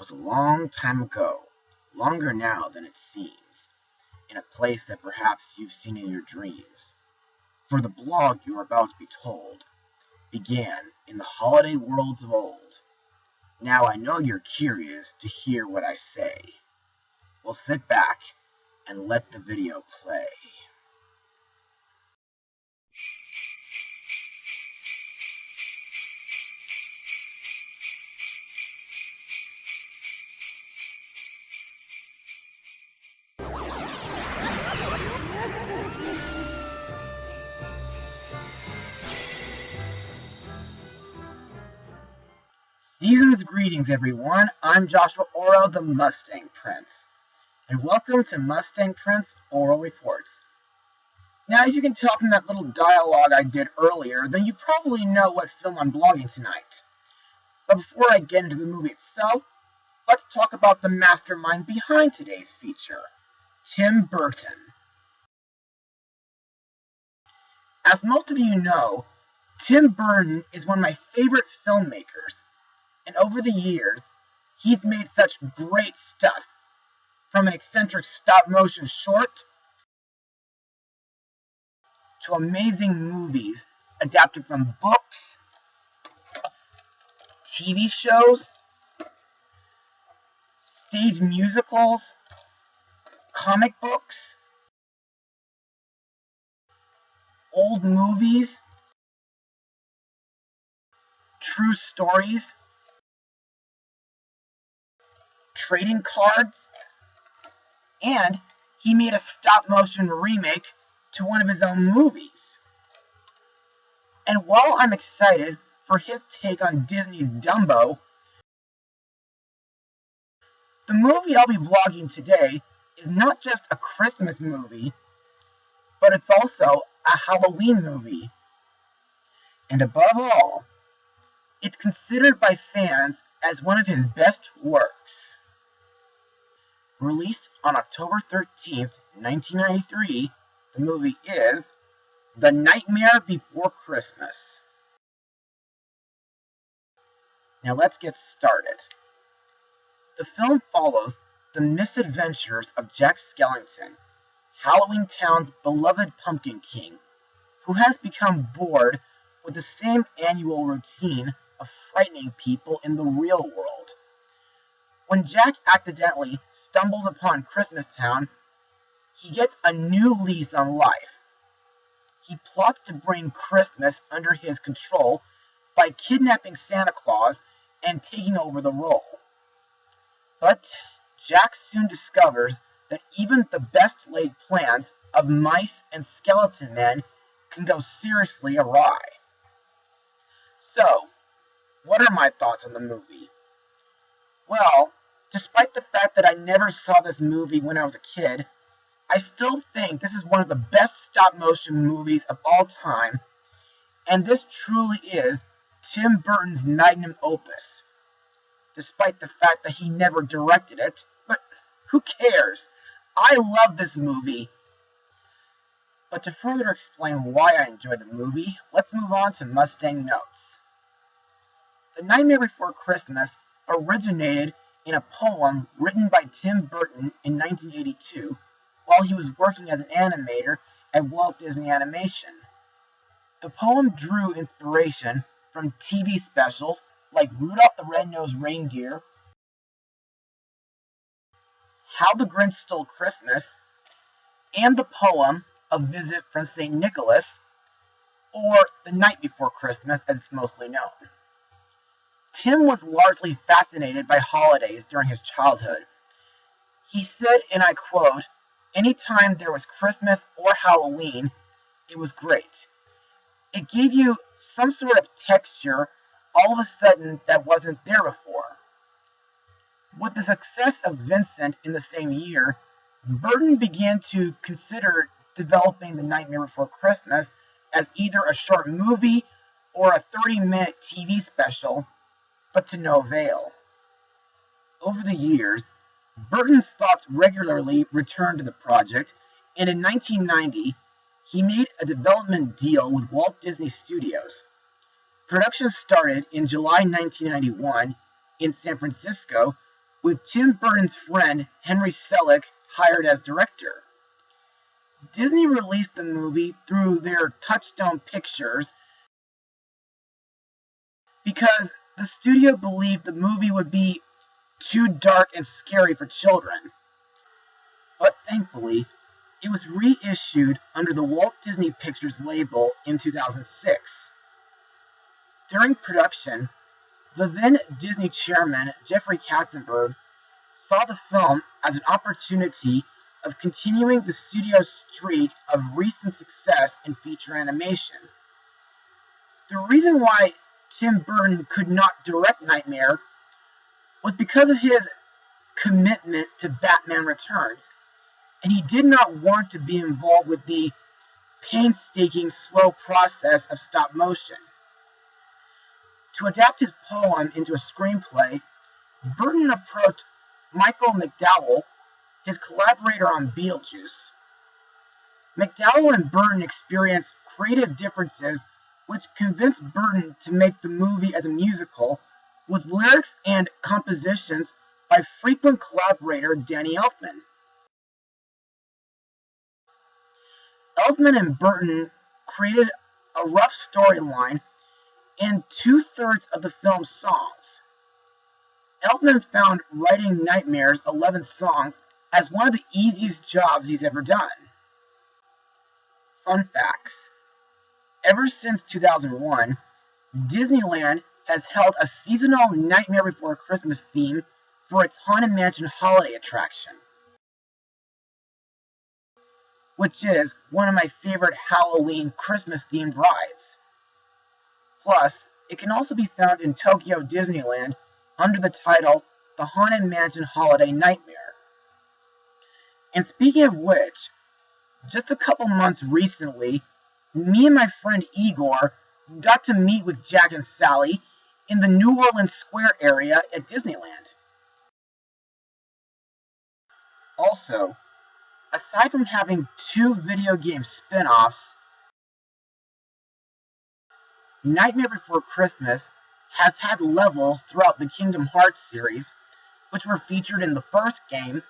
'Twas a long time ago, longer now than it seems, in a place that perhaps you've seen in your dreams. For the blog you are about to be told began in the holiday worlds of old. Now I know you're curious to hear what I say. Well, sit back and let the video play. Season's greetings, everyone. I'm Joshua Orro, the Mustang Prince, and welcome to Mustang Prince Oral Reports. Now, if you can tell from that little dialogue I did earlier, then you probably know what film I'm blogging tonight. But before I get into the movie itself, let's talk about the mastermind behind today's feature, Tim Burton. As most of you know, Tim Burton is one of my favorite filmmakers. And over the years, he's made such great stuff, from an eccentric stop-motion short to amazing movies adapted from books, TV shows, stage musicals, comic books, old movies, true stories, trading cards, and he made a stop-motion remake to one of his own movies. And while I'm excited for his take on Disney's Dumbo, the movie I'll be vlogging today is not just a Christmas movie, but it's also a Halloween movie. And above all, it's considered by fans as one of his best works. Released on October 13th, 1993, the movie is The Nightmare Before Christmas. Now let's get started. The film follows the misadventures of Jack Skellington, Halloweentown's beloved Pumpkin King, who has become bored with the same annual routine of frightening people in the real world. When Jack accidentally stumbles upon Christmastown, he gets a new lease on life. He plots to bring Christmas under his control by kidnapping Santa Claus and taking over the role. But Jack soon discovers that even the best laid plans of mice and skeleton men can go seriously awry. So, what are my thoughts on the movie? Well, despite the fact that I never saw this movie when I was a kid, I still think this is one of the best stop-motion movies of all time, and this truly is Tim Burton's magnum opus, despite the fact that he never directed it, but who cares? I love this movie. But to further explain why I enjoy the movie, let's move on to Mustang notes. The Nightmare Before Christmas originated in a poem written by Tim Burton in 1982 while he was working as an animator at Walt Disney Animation. The poem drew inspiration from TV specials like Rudolph the Red-Nosed Reindeer, How the Grinch Stole Christmas, and the poem A Visit from St. Nicholas, or The Night Before Christmas as it's mostly known. Tim was largely fascinated by holidays during his childhood. He said, and I quote, "Anytime there was Christmas or Halloween, it was great. It gave you some sort of texture all of a sudden that wasn't there before." With the success of Vincent in the same year, Burton began to consider developing The Nightmare Before Christmas as either a short movie or a 30-minute TV special, but to no avail. Over the years, Burton's thoughts regularly returned to the project, and in 1990, he made a development deal with Walt Disney Studios. Production started in July 1991 in San Francisco with Tim Burton's friend Henry Selick hired as director. Disney released the movie through their Touchstone Pictures because the studio believed the movie would be too dark and scary for children. But thankfully, it was reissued under the Walt Disney Pictures label in 2006. During production, the then Disney chairman, Jeffrey Katzenberg, saw the film as an opportunity of continuing the studio's streak of recent success in feature animation. The reason why Tim Burton could not direct Nightmare was because of his commitment to Batman Returns, and he did not want to be involved with the painstaking, slow process of stop motion. To adapt his poem into a screenplay, Burton approached Michael McDowell, his collaborator on Beetlejuice. McDowell and Burton experienced creative differences which convinced Burton to make the movie as a musical with lyrics and compositions by frequent collaborator Danny Elfman. Elfman and Burton created a rough storyline and 2/3 of the film's songs. Elfman found writing Nightmare's 11 songs as one of the easiest jobs he's ever done. Fun facts. Ever since 2001, Disneyland has held a seasonal Nightmare Before Christmas theme for its Haunted Mansion holiday attraction, which is one of my favorite Halloween Christmas-themed rides. Plus, it can also be found in Tokyo Disneyland under the title The Haunted Mansion Holiday Nightmare. And speaking of which, just a couple months recently, me and my friend Igor got to meet with Jack and Sally in the New Orleans Square area at Disneyland. Also, aside from having 2 video game spin-offs, Nightmare Before Christmas has had levels throughout the Kingdom Hearts series, which were featured in the first game,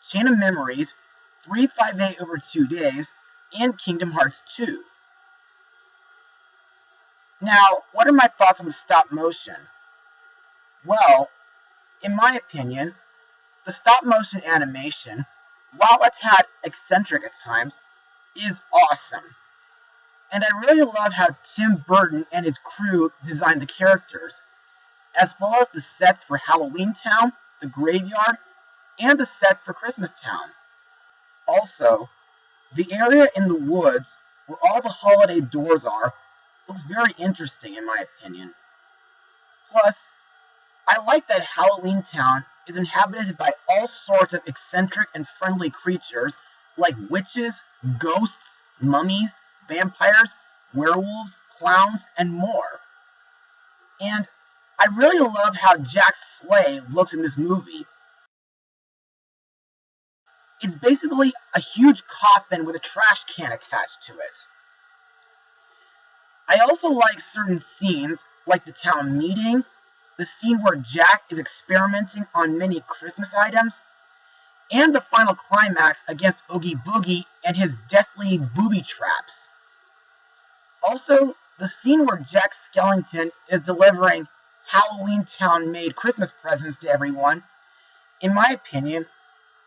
Chain of Memories, 358 Over 2 Days, and Kingdom Hearts 2. Now, what are my thoughts on the stop motion? Well, in my opinion, the stop motion animation, while it's had eccentric at times, is awesome. And I really love how Tim Burton and his crew designed the characters, as well as the sets for Halloweentown, the graveyard, and the set for Christmastown. Also, the area in the woods where all the holiday doors are looks very interesting in my opinion. Plus, I like that Halloweentown is inhabited by all sorts of eccentric and friendly creatures like witches, ghosts, mummies, vampires, werewolves, clowns, and more. And I really love how Jack's sleigh looks in this movie. It's basically a huge coffin with a trash can attached to it. I also like certain scenes, like the town meeting, the scene where Jack is experimenting on many Christmas items, and the final climax against Oogie Boogie and his deathly booby traps. Also, the scene where Jack Skellington is delivering Halloweentown-made Christmas presents to everyone, in my opinion,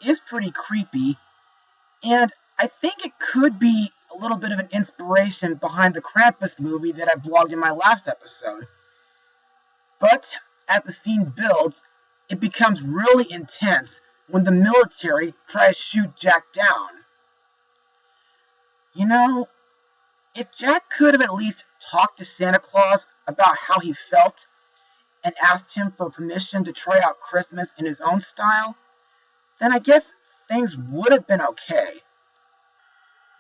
is pretty creepy, and I think it could be a little bit of an inspiration behind the Krampus movie that I blogged in my last episode. But as the scene builds, it becomes really intense when the military tries to shoot Jack down. You know, if Jack could have at least talked to Santa Claus about how he felt and asked him for permission to try out Christmas in his own style, then I guess things would have been okay.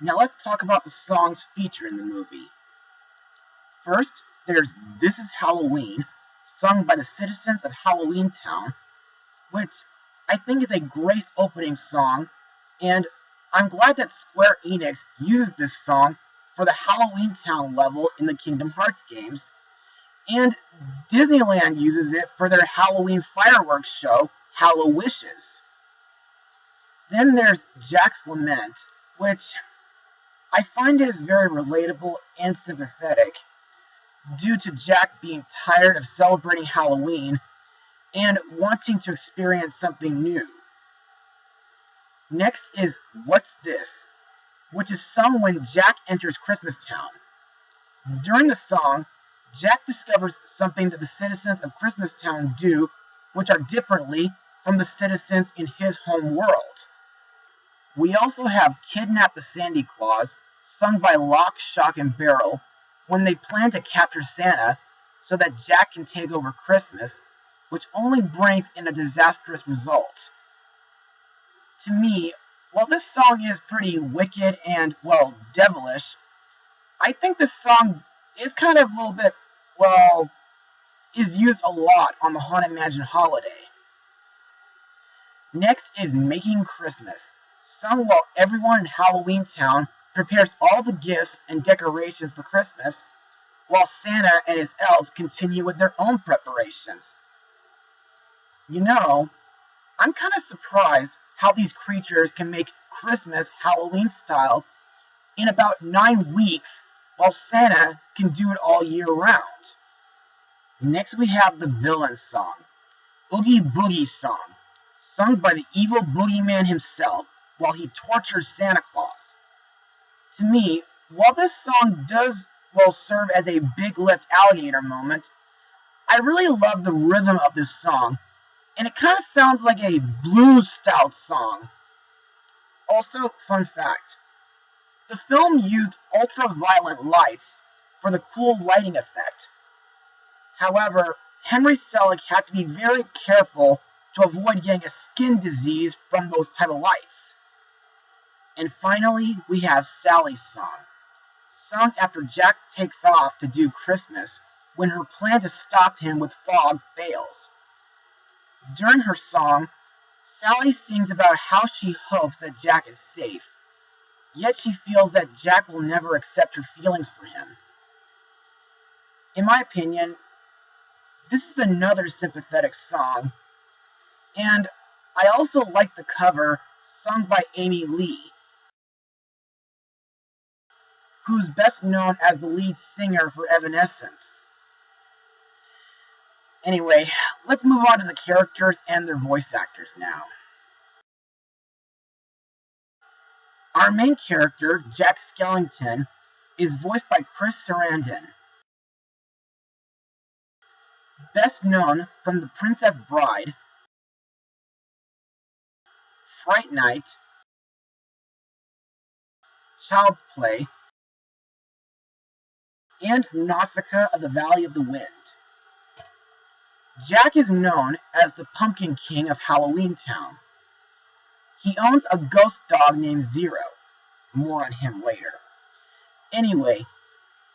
Now let's talk about the songs featured in the movie. First, there's This Is Halloween, sung by the citizens of Halloweentown, which I think is a great opening song, and I'm glad that Square Enix uses this song for the Halloweentown level in the Kingdom Hearts games, and Disneyland uses it for their Halloween fireworks show Hallowishes. Then there's Jack's Lament, which I find is very relatable and sympathetic due to Jack being tired of celebrating Halloween and wanting to experience something new. Next is What's This?, which is sung when Jack enters Christmastown. During the song, Jack discovers something that the citizens of Christmastown do, which are differently from the citizens in his home world. We also have Kidnap the Sandy Claus, sung by Lock, Shock, and Barrel, when they plan to capture Santa so that Jack can take over Christmas, which only brings in a disastrous result. To me, while this song is pretty wicked and, well, devilish, I think this song is kind of a little bit, well, is used a lot on the Haunted Mansion holiday. Next is Making Christmas, sung while everyone in Halloweentown prepares all the gifts and decorations for Christmas, while Santa and his elves continue with their own preparations. You know, I'm kind of surprised how these creatures can make Christmas Halloween-styled in about 9 weeks, while Santa can do it all year round. Next we have the villain song, Oogie Boogie Song, sung by the evil boogeyman himself while he tortures Santa Claus. To me, while this song does, well, serve as a big-lipped alligator moment, I really love the rhythm of this song, and it kind of sounds like a blues-style song. Also, fun fact, the film used ultraviolet lights for the cool lighting effect. However, Henry Selick had to be very careful to avoid getting a skin disease from those type of lights. And finally, we have Sally's song, sung after Jack takes off to do Christmas when her plan to stop him with fog fails. During her song, Sally sings about how she hopes that Jack is safe, yet she feels that Jack will never accept her feelings for him. In my opinion, this is another sympathetic song, and I also like the cover sung by Amy Lee, who's best known as the lead singer for Evanescence. Anyway, let's move on to the characters and their voice actors now. Our main character, Jack Skellington, is voiced by Chris Sarandon, best known from The Princess Bride, Fright Night, Child's Play, and Nausicaa of the Valley of the Wind. Jack is known as the Pumpkin King of Halloweentown. He owns a ghost dog named Zero. More on him later. Anyway,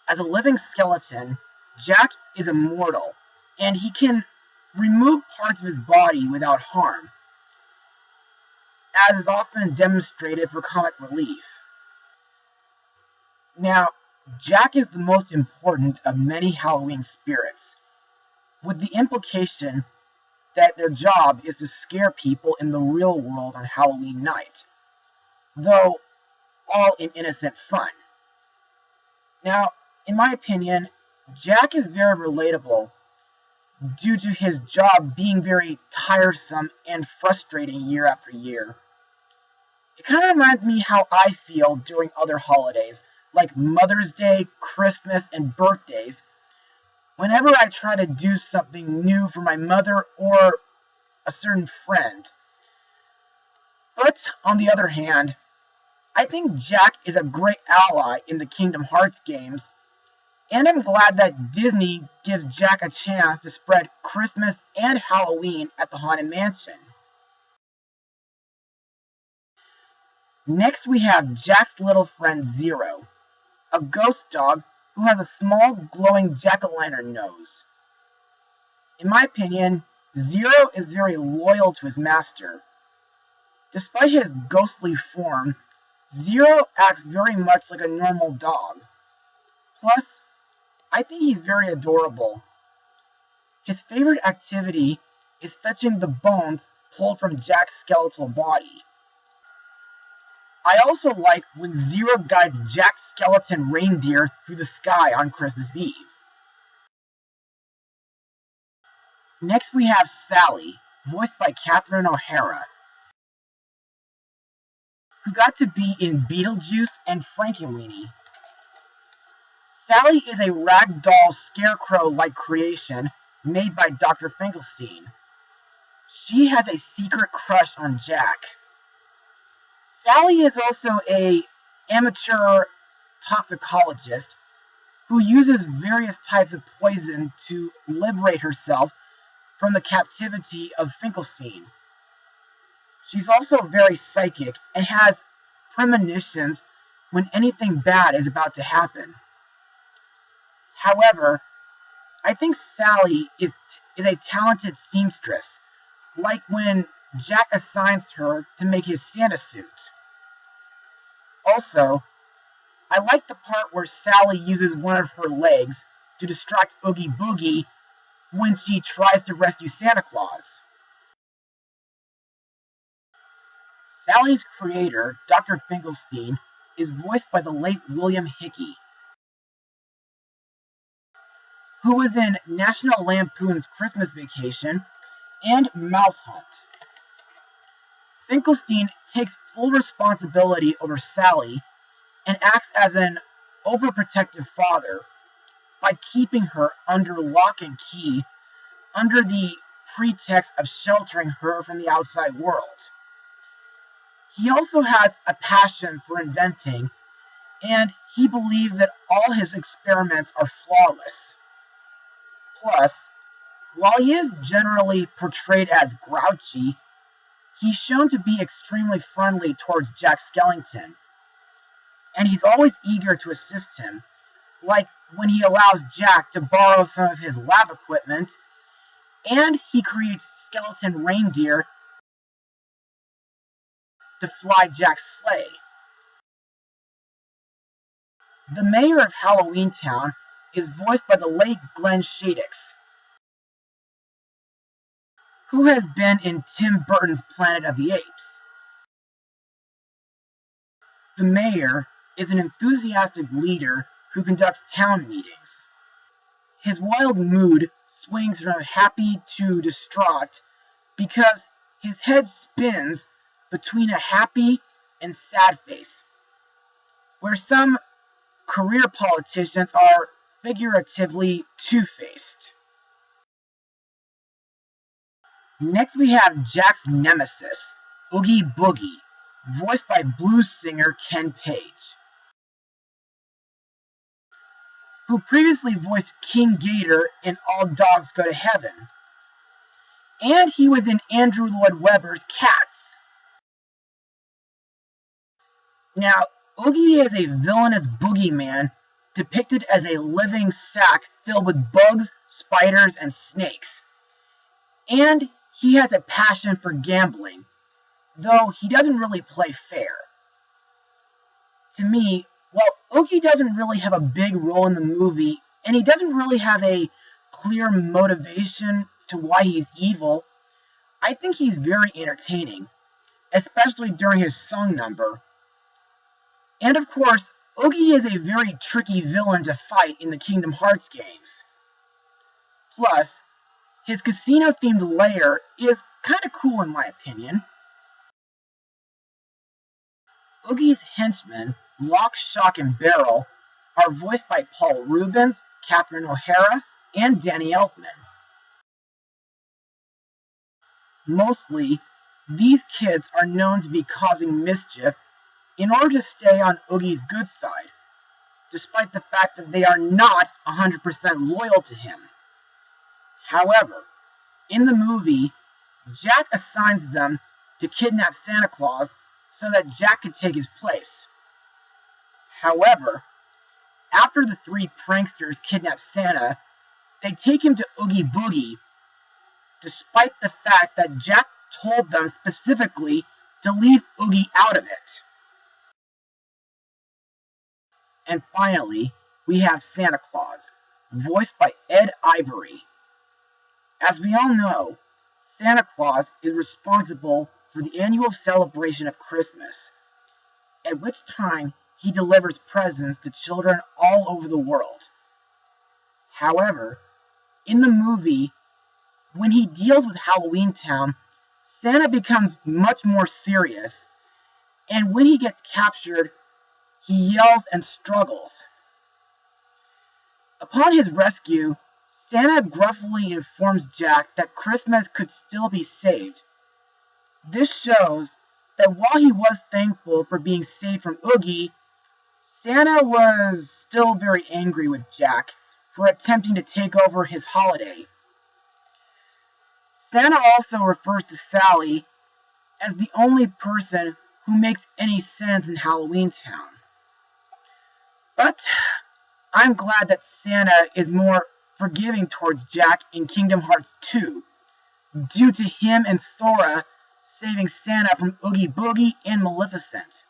as a living skeleton, Jack is immortal, and he can remove parts of his body without harm, as is often demonstrated for comic relief. Now, Jack is the most important of many Halloween spirits, with the implication that their job is to scare people in the real world on Halloween night, though all in innocent fun. Now, in my opinion, Jack is very relatable due to his job being very tiresome and frustrating year after year. It kind of reminds me how I feel during other holidays, like Mother's Day, Christmas, and birthdays, whenever I try to do something new for my mother or a certain friend. But, on the other hand, I think Jack is a great ally in the Kingdom Hearts games, and I'm glad that Disney gives Jack a chance to spread Christmas and Halloween at the Haunted Mansion. Next we have Jack's little friend Zero, a ghost dog who has a small glowing jack-o'-lantern nose. In my opinion, Zero is very loyal to his master. Despite his ghostly form, Zero acts very much like a normal dog. Plus, I think he's very adorable. His favorite activity is fetching the bones pulled from Jack's skeletal body. I also like when Zero guides Jack's skeleton reindeer through the sky on Christmas Eve. Next we have Sally, voiced by Catherine O'Hara, who got to be in Beetlejuice and Frankenweenie. Sally is a ragdoll scarecrow-like creation made by Dr. Finkelstein. She has a secret crush on Jack. Sally is also an amateur toxicologist who uses various types of poison to liberate herself from the captivity of Finkelstein. She's also very psychic and has premonitions when anything bad is about to happen. However, I think Sally is a talented seamstress, like when Jack assigns her to make his Santa suit. Also, I like the part where Sally uses one of her legs to distract Oogie Boogie when she tries to rescue Santa Claus. Sally's creator, Dr. Finkelstein, is voiced by the late William Hickey, who was in National Lampoon's Christmas Vacation and Mouse Hunt. Finkelstein takes full responsibility over Sally and acts as an overprotective father by keeping her under lock and key under the pretext of sheltering her from the outside world. He also has a passion for inventing, and he believes that all his experiments are flawless. Plus, while he is generally portrayed as grouchy, he's shown to be extremely friendly towards Jack Skellington, and he's always eager to assist him, like when he allows Jack to borrow some of his lab equipment, and he creates skeleton reindeer to fly Jack's sleigh. The Mayor of Halloweentown is voiced by the late Glenn Shadix, who has been in Tim Burton's Planet of the Apes. The mayor is an enthusiastic leader who conducts town meetings. His wild mood swings from happy to distraught because his head spins between a happy and sad face, where some career politicians are figuratively two-faced. Next we have Jack's nemesis, Oogie Boogie, voiced by blues singer Ken Page, who previously voiced King Gator in All Dogs Go to Heaven, and he was in Andrew Lloyd Webber's Cats. Now, Oogie is a villainous boogeyman depicted as a living sack filled with bugs, spiders, and snakes. And he has a passion for gambling, though he doesn't really play fair. To me, while Oogie doesn't really have a big role in the movie, and he doesn't really have a clear motivation to why he's evil, I think he's very entertaining, especially during his song number. And of course, Oogie is a very tricky villain to fight in the Kingdom Hearts games. Plus, his casino-themed lair is kinda cool in my opinion. Oogie's henchmen, Lock, Shock, and Barrel, are voiced by Paul Reubens, Catherine O'Hara, and Danny Elfman. Mostly, these kids are known to be causing mischief in order to stay on Oogie's good side, despite the fact that they are not 100% loyal to him. However, in the movie, Jack assigns them to kidnap Santa Claus so that Jack could take his place. However, after the three pranksters kidnap Santa, they take him to Oogie Boogie, despite the fact that Jack told them specifically to leave Oogie out of it. And finally, we have Santa Claus, voiced by Ed Ivory. As we all know, Santa Claus is responsible for the annual celebration of Christmas, at which time he delivers presents to children all over the world. However, in the movie, when he deals with Halloweentown, Santa becomes much more serious, and when he gets captured, he yells and struggles. Upon his rescue, Santa gruffly informs Jack that Christmas could still be saved. This shows that while he was thankful for being saved from Oogie, Santa was still very angry with Jack for attempting to take over his holiday. Santa also refers to Sally as the only person who makes any sense in Halloweentown. But I'm glad that Santa is more forgiving towards Jack in Kingdom Hearts 2, due to him and Sora saving Santa from Oogie Boogie and Maleficent,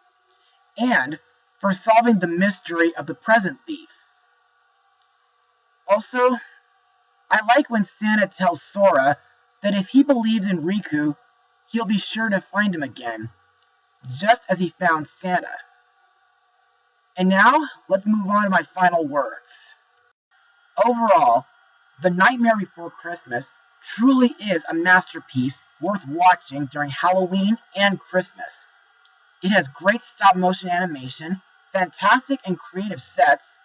and for solving the mystery of the present thief. Also, I like when Santa tells Sora that if he believes in Riku, he'll be sure to find him again, just as he found Santa. And now, let's move on to my final words. Overall, The Nightmare Before Christmas truly is a masterpiece worth watching during Halloween and Christmas. It has great stop-motion animation, fantastic and creative sets,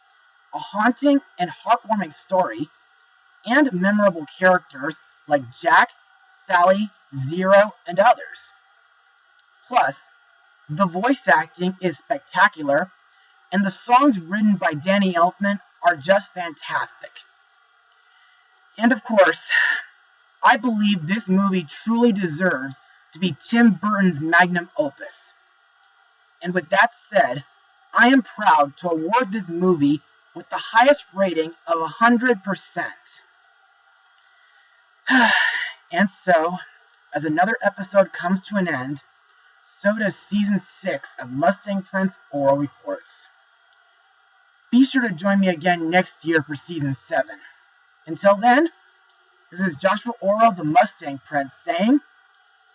a haunting and heartwarming story, and memorable characters like Jack, Sally, Zero, and others. Plus, the voice acting is spectacular, and the songs written by Danny Elfman are just fantastic. And of course, I believe this movie truly deserves to be Tim Burton's magnum opus. And with that said, I am proud to award this movie with the highest rating of 100%. And so, as another episode comes to an end, so does Season 6 of Mustang Prince Orro Reports. Be sure to join me again next year for Season 7. Until then, this is Joshua Orro, the Mustang Prince, saying,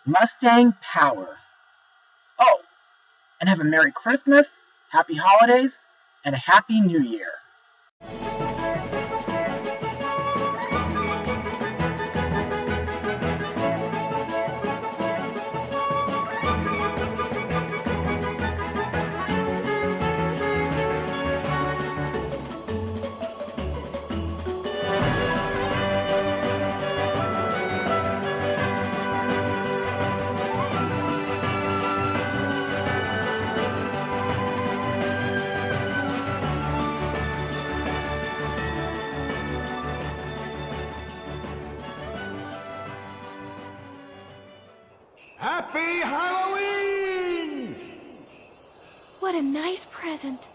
Mustang Power. Oh, and have a Merry Christmas, Happy Holidays, and a Happy New Year. Happy Halloween! What a nice present.